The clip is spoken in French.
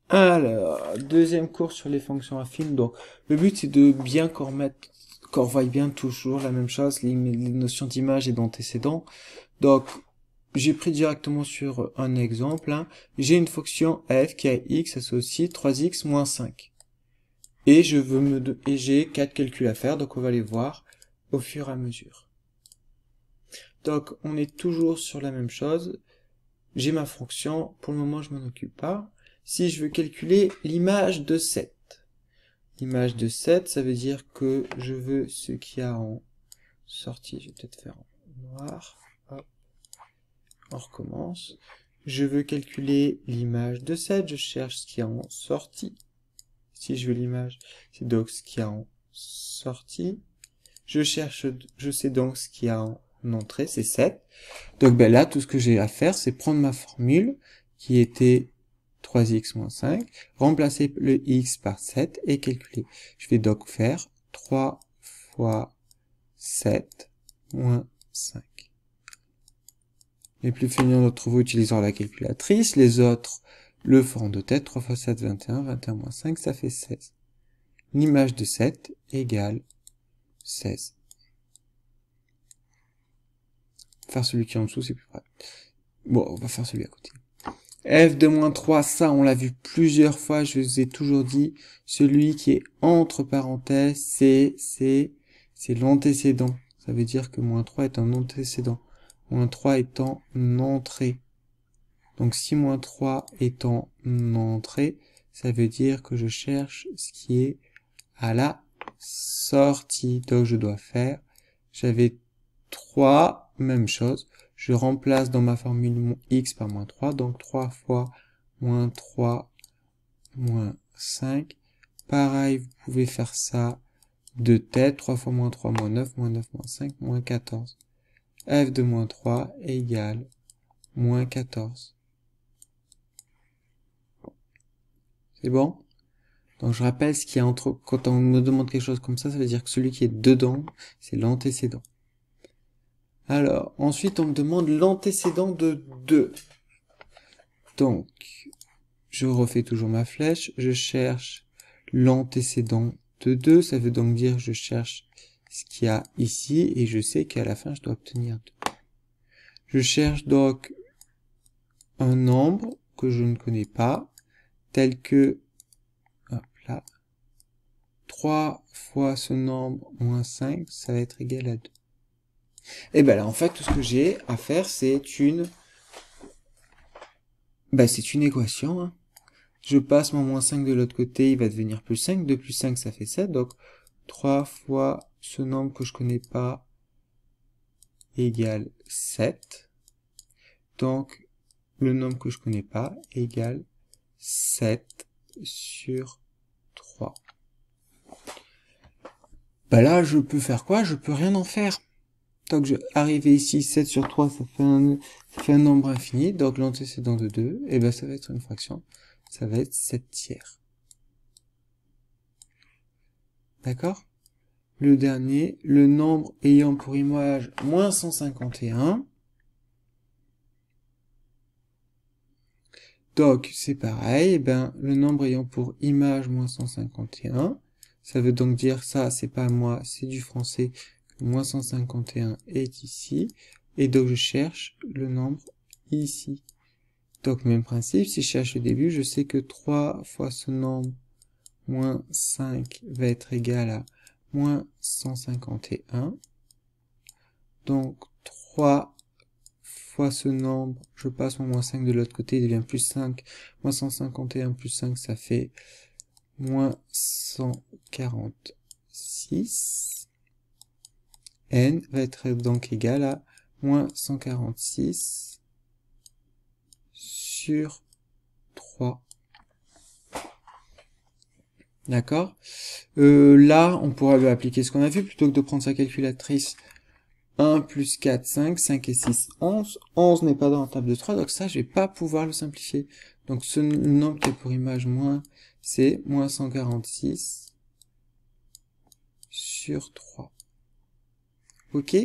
Alors, deuxième cours sur les fonctions affines. Donc, le but c'est de bien qu'on voie bien toujours la même chose, les notions d'image et d'antécédent. Donc, j'ai pris directement sur un exemple, hein. J'ai une fonction f qui a x associé 3x moins 5. Et j'ai 4 calculs à faire, donc on va les voir au fur et à mesure. Donc, on est toujours sur la même chose. J'ai ma fonction, pour le moment je m'en occupe pas. Si je veux calculer l'image de 7. L'image de 7, ça veut dire que je veux ce qu'il y a en sortie. Je vais peut-être faire en noir. Hop. On recommence. Je veux calculer l'image de 7. Je cherche ce qu'il y a en sortie. Si je veux l'image, c'est donc ce qu'il y a en sortie. Je sais donc ce qu'il y a en entrée, c'est 7. Donc ben là, tout ce que j'ai à faire, c'est prendre ma formule qui était 3x moins 5, remplacer le x par 7 et calculer. Je vais donc faire 3 fois 7 moins 5. Les plus feignants d'entre vous utiliseront la calculatrice, les autres le feront de tête. 3 fois 7, 21, 21 moins 5, ça fait 16. L'image de 7 égale 16. Faire celui qui est en dessous, c'est plus pratique. Bon, on va faire celui à côté. f de moins 3, ça on l'a vu plusieurs fois, je vous ai toujours dit, celui qui est entre parenthèses, c'est l'antécédent. Ça veut dire que moins 3 est un antécédent. Moins 3 est en entrée. Donc si moins 3 est en entrée, ça veut dire que je cherche ce qui est à la sortie. Donc je dois faire, j'avais 3, même chose. Je remplace dans ma formule mon x par moins 3, donc 3 fois moins 3 moins 5. Pareil, vous pouvez faire ça de tête, 3 fois moins 3 moins 9, moins 9 moins 5, moins 14. f de moins 3 égale moins 14. C'est bon? Donc je rappelle ce qu'il y a entre, quand on me demande quelque chose comme ça veut dire que celui qui est dedans, c'est l'antécédent. Alors, ensuite, on me demande l'antécédent de 2. Donc, je refais toujours ma flèche, je cherche l'antécédent de 2, ça veut donc dire que je cherche ce qu'il y a ici, et je sais qu'à la fin, je dois obtenir 2. Je cherche donc un nombre que je ne connais pas, tel que, hop là, 3 fois ce nombre moins 5, ça va être égal à 2. Et ben là, en fait, tout ce que j'ai à faire, c'est une équation, hein. Je passe mon moins 5 de l'autre côté, il va devenir plus 5. 2 plus 5, ça fait 7. Donc, 3 fois ce nombre que je connais pas égale 7. Donc, le nombre que je connais pas égale 7 sur 3. Bah là, je peux faire quoi? Je peux rien en faire. Donc, je arriver ici, 7 sur 3, ça fait un nombre infini. Donc, l'antécédent de 2, et ben, ça va être une fraction. Ça va être 7 tiers. D'accord? Le dernier, le nombre ayant pour image moins 151. Donc, c'est pareil, eh ben, le nombre ayant pour image moins 151, ça veut donc dire ça, c'est pas moi, c'est du français, moins 151 est ici, et donc je cherche le nombre ici. Donc, même principe, si je cherche le début, je sais que 3 fois ce nombre, moins 5, va être égal à moins 151. Donc, 3 fois ce nombre, je passe mon moins 5 de l'autre côté, il devient plus 5. Moins 151 plus 5, ça fait moins 146. N va être donc égal à moins 146 sur 3. D'accord? Là, on pourrait appliquer ce qu'on a vu, plutôt que de prendre sa calculatrice. 1 plus 4, 5, 5 et 6, 11. 11 n'est pas dans la table de 3, donc ça, je vais pas pouvoir le simplifier. Donc ce nombre qui est pour image moins, c'est moins 146 sur 3. Ok?